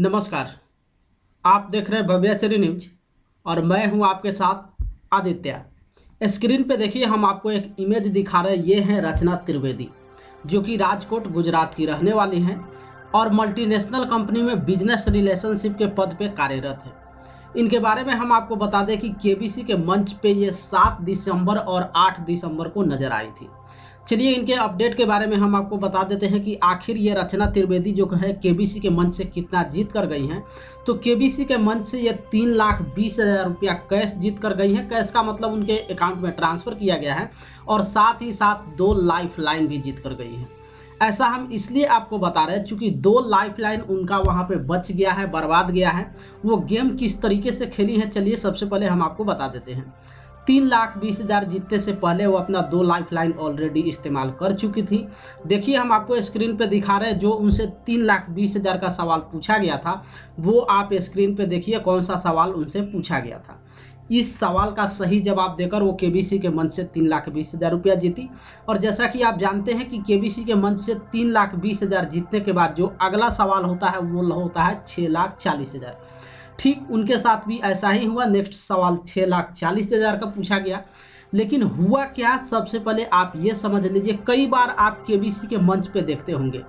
नमस्कार। आप देख रहे हैं भव्य श्री न्यूज और मैं हूं आपके साथ आदित्य। स्क्रीन पे देखिए, हम आपको एक इमेज दिखा रहे हैं। ये है रचना त्रिवेदी, जो कि राजकोट गुजरात की रहने वाली हैं और मल्टीनेशनल कंपनी में बिजनेस रिलेशनशिप के पद पे कार्यरत है। इनके बारे में हम आपको बता दें कि केबीसी के मंच पे ये 7 दिसंबर और 8 दिसंबर को नजर आई थी। चलिए इनके अपडेट के बारे में हम आपको बता देते हैं कि आखिर ये रचना त्रिवेदी जो है केबीसी के मंच से कितना जीत कर गई हैं। तो केबीसी के मंच से ये 3,20,000 रुपया कैश जीत कर गई हैं। कैश का मतलब उनके अकाउंट में ट्रांसफ़र किया गया है और साथ ही साथ 2 लाइफ लाइन भी जीत कर गई हैं। ऐसा हम इसलिए आपको बता रहे हैं चूँकि 2 लाइफ लाइन उनका वहाँ पे बच गया है, बर्बाद गया है। वो गेम किस तरीके से खेली है, चलिए सबसे पहले हम आपको बता देते हैं। 3,20,000 जीतने से पहले वो अपना 2 लाइफ लाइन ऑलरेडी इस्तेमाल कर चुकी थी। देखिए हम आपको स्क्रीन पे दिखा रहे हैं, जो उनसे 3,20,000 का सवाल पूछा गया था वो आप स्क्रीन पे देखिए कौन सा सवाल उनसे पूछा गया था। इस सवाल का सही जवाब देकर वो केबीसी के मंच से 3,20,000 रुपया जीती। और जैसा कि आप जानते हैं कि केबीसी के मंच से 3,20,000 जीतने के बाद जो अगला सवाल होता है वो होता है 6,40,000। ठीक उनके साथ भी ऐसा ही हुआ। नेक्स्ट सवाल 6,40,000 का पूछा गया। लेकिन हुआ क्या, सबसे पहले आप ये समझ लीजिए। कई बार आप केबीसी के मंच पे देखते होंगे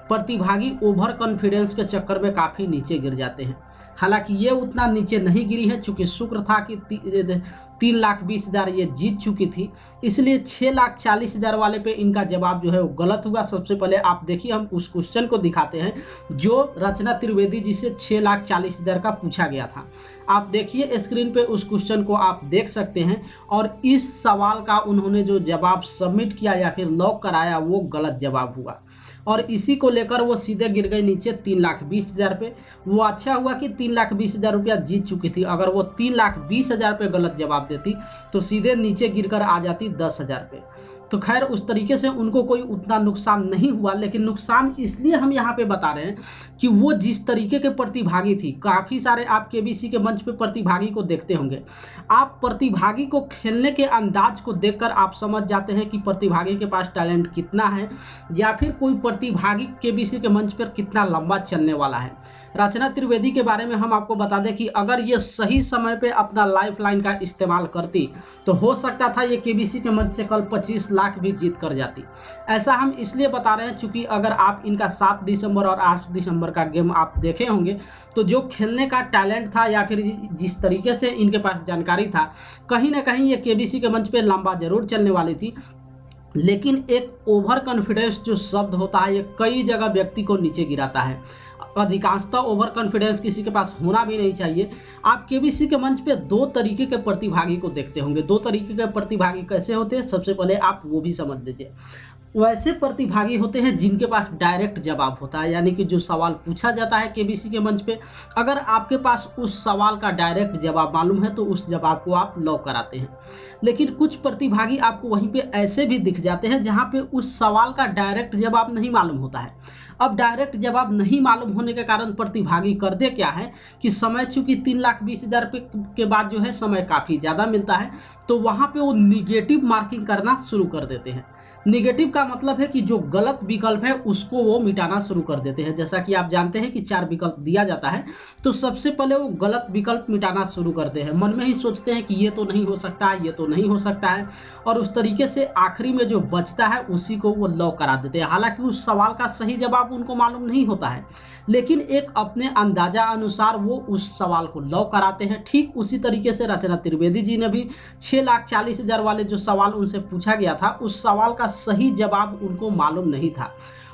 प्रतिभागी ओवर कॉन्फिडेंस के चक्कर में काफ़ी नीचे गिर जाते हैं। हालांकि ये उतना नीचे नहीं गिरी है, चूँकि शुक्र था कि 3,20,000 ये जीत चुकी थी, इसलिए 6,40,000 वाले पे इनका जवाब जो है वो गलत हुआ। सबसे पहले आप देखिए, हम उस क्वेश्चन को दिखाते हैं जो रचना त्रिवेदी जी से 6,40,000 का पूछा गया था। आप देखिए स्क्रीन पे उस क्वेश्चन को आप देख सकते हैं। और इस सवाल का उन्होंने जो जवाब सबमिट किया या फिर लॉक कराया वो गलत जवाब हुआ और इसी को लेकर वो सीधे गिर गई नीचे 3,20,000 पे। वो अच्छा हुआ कि 3,20,000 रुपया जीत चुकी थी। अगर वो 3,20,000 पे गलत जवाब देती तो सीधे नीचे गिरकर आ जाती 10,000 पे। तो खैर उस तरीके से उनको कोई उतना नुकसान नहीं हुआ। लेकिन नुकसान इसलिए हम यहाँ पे बता रहे हैं कि वो जिस तरीके के प्रतिभागी थी, काफ़ी सारे आप केबीसी के मंच पे प्रतिभागी को देखते होंगे। आप प्रतिभागी को खेलने के अंदाज को देखकर आप समझ जाते हैं कि प्रतिभागी के पास टैलेंट कितना है या फिर कोई प्रतिभागी केबीसी के मंच पर कितना लंबा चलने वाला है। रचना त्रिवेदी के बारे में हम आपको बता दें कि अगर ये सही समय पे अपना लाइफ लाइन का इस्तेमाल करती तो हो सकता था ये केबीसी के मंच से कल 25 लाख भी जीत कर जाती। ऐसा हम इसलिए बता रहे हैं चूँकि अगर आप इनका 7 दिसंबर और 8 दिसंबर का गेम आप देखे होंगे तो जो खेलने का टैलेंट था या फिर जिस तरीके से इनके पास जानकारी था, कहीं ना कहीं ये केबीसी के मंच पर लंबा जरूर चलने वाली थी। लेकिन एक ओवर कॉन्फिडेंस जो शब्द होता है ये कई जगह व्यक्ति को नीचे गिराता है। अधिकांशतः ओवर कॉन्फिडेंस किसी के पास होना भी नहीं चाहिए। आप केबीसी के मंच पे 2 तरीके के प्रतिभागी को देखते होंगे। 2 तरीके के प्रतिभागी कैसे होते हैं, सबसे पहले आप वो भी समझ लीजिए। वैसे प्रतिभागी होते हैं जिनके पास डायरेक्ट जवाब होता है, यानी कि जो सवाल पूछा जाता है केबीसी के मंच पे, अगर आपके पास उस सवाल का डायरेक्ट जवाब मालूम है तो उस जवाब को आप लॉक कराते हैं। लेकिन कुछ प्रतिभागी आपको वहीं पे ऐसे भी दिख जाते हैं जहां पे उस सवाल का डायरेक्ट जवाब नहीं मालूम होता है। अब डायरेक्ट जवाब नहीं मालूम होने के कारण प्रतिभागी कर दे क्या है कि समय चूंकि 3,20,000 के बाद जो है समय काफ़ी ज़्यादा मिलता है, तो वहाँ पे वो निगेटिव मार्किंग करना शुरू कर देते हैं। निगेटिव का मतलब है कि जो गलत विकल्प है उसको वो मिटाना शुरू कर देते हैं। जैसा कि आप जानते हैं कि 4 विकल्प दिया जाता है, तो सबसे पहले वो गलत विकल्प मिटाना शुरू करते हैं। मन में ही सोचते हैं कि ये तो नहीं हो सकता है, ये तो नहीं हो सकता है, और उस तरीके से आखिरी में जो बचता है उसी को वो लॉक करा देते हैं। हालांकि उस सवाल का सही जवाब उनको मालूम नहीं होता है, लेकिन एक अपने अंदाजा अनुसार वो उस सवाल को लॉक कराते हैं। ठीक उसी तरीके से रचना त्रिवेदी जी ने भी 6,40,000 वाले जो सवाल उनसे पूछा गया था, उस सवाल का सही जवाब उनको मालूम नहीं था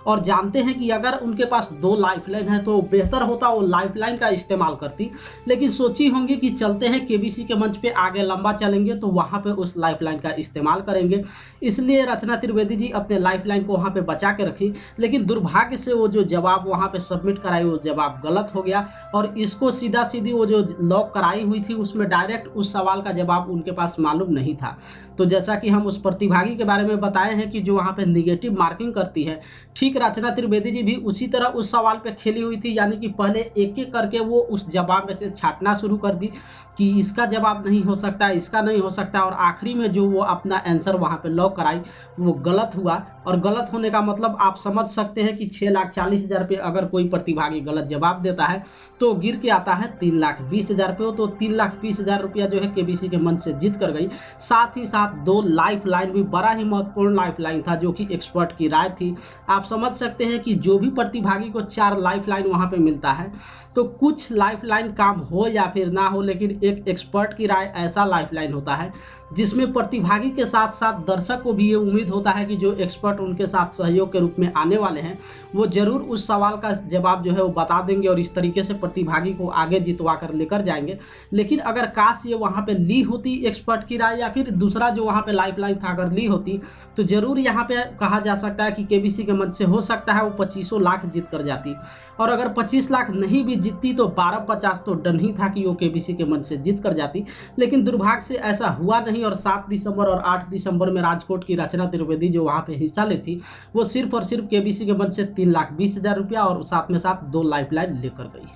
और जानते हैं कि अगर उनके पास 2 लाइफलाइन है तो बेहतर होता वो लाइफलाइन का इस्तेमाल करती। लेकिन सोची होंगी कि चलते हैं केबीसी के मंच पे आगे लंबा चलेंगे तो वहाँ पे उस लाइफलाइन का इस्तेमाल करेंगे, इसलिए रचना त्रिवेदी जी अपने लाइफलाइन को वहाँ पे बचा के रखी। लेकिन दुर्भाग्य से वो जो जवाब वहाँ पे सबमिट कराई वो जवाब गलत हो गया और इसको सीधा सीधी वो जो लॉक कराई हुई थी उसमें डायरेक्ट उस सवाल का जवाब उनके पास मालूम नहीं था। तो जैसा कि हम उस प्रतिभागी के बारे में बताए हैं कि जो वहाँ पे निगेटिव मार्किंग करती है, ठीक ठीक रचना त्रिवेदी जी भी उसी तरह उस सवाल पे खेली हुई थी, यानी कि पहले एक एक करके वो उस जवाब में से छांटना शुरू कर दी कि इसका जवाब नहीं हो सकता, इसका नहीं हो सकता, और आखिरी में जो वो अपना आंसर वहाँ पे लॉक कराई वो गलत हुआ। और गलत होने का मतलब आप समझ सकते हैं कि 6,40,000 पे अगर कोई प्रतिभागी गलत जवाब देता है तो गिर के आता है 3,20,000 पे। तो 3,20,000 रुपया जो है केबीसी के मंच से जीत कर गई। साथ ही साथ 2 लाइफ लाइन भी, बड़ा ही महत्वपूर्ण लाइफ लाइन था जो कि एक्सपर्ट की राय थी। आप समझ सकते हैं कि जो भी प्रतिभागी को 4 लाइफ लाइन वहाँ पे मिलता है तो कुछ लाइफ लाइन काम हो या फिर ना हो, लेकिन एक एक्सपर्ट की राय ऐसा लाइफ लाइन होता है जिसमें प्रतिभागी के साथ साथ दर्शक को भी ये उम्मीद होता है कि जो एक्सपर्ट उनके साथ सहयोग के रूप में आने वाले हैं वो जरूर उस सवाल का जवाब जो है वो बता देंगे और इस तरीके से प्रतिभागी को आगे जितवा कर लेकर जाएंगे। लेकिन अगर काश ये वहाँ पे ली होती एक्सपर्ट की राय या फिर दूसरा जो वहाँ पे लाइफ लाइन था अगर ली होती तो जरूर यहाँ पे कहा जा सकता है कि केबीसी के मंच से हो सकता है वो 25 लाख जीत कर जाती। और अगर 25 लाख नहीं भी जीतती तो 12,50 तो डन ही था कि वो केबीसी के मंच से जीत कर जाती। लेकिन दुर्भाग्य से ऐसा हुआ नहीं और 7 दिसंबर और 8 दिसंबर में राजकोट की रचना त्रिवेदी जो वहाँ पे हिस्सा लेती वो सिर्फ और सिर्फ केबीसी के मंच से 3,20,000 रुपया और साथ में साथ 2 लाइफ लाइन लेकर गई।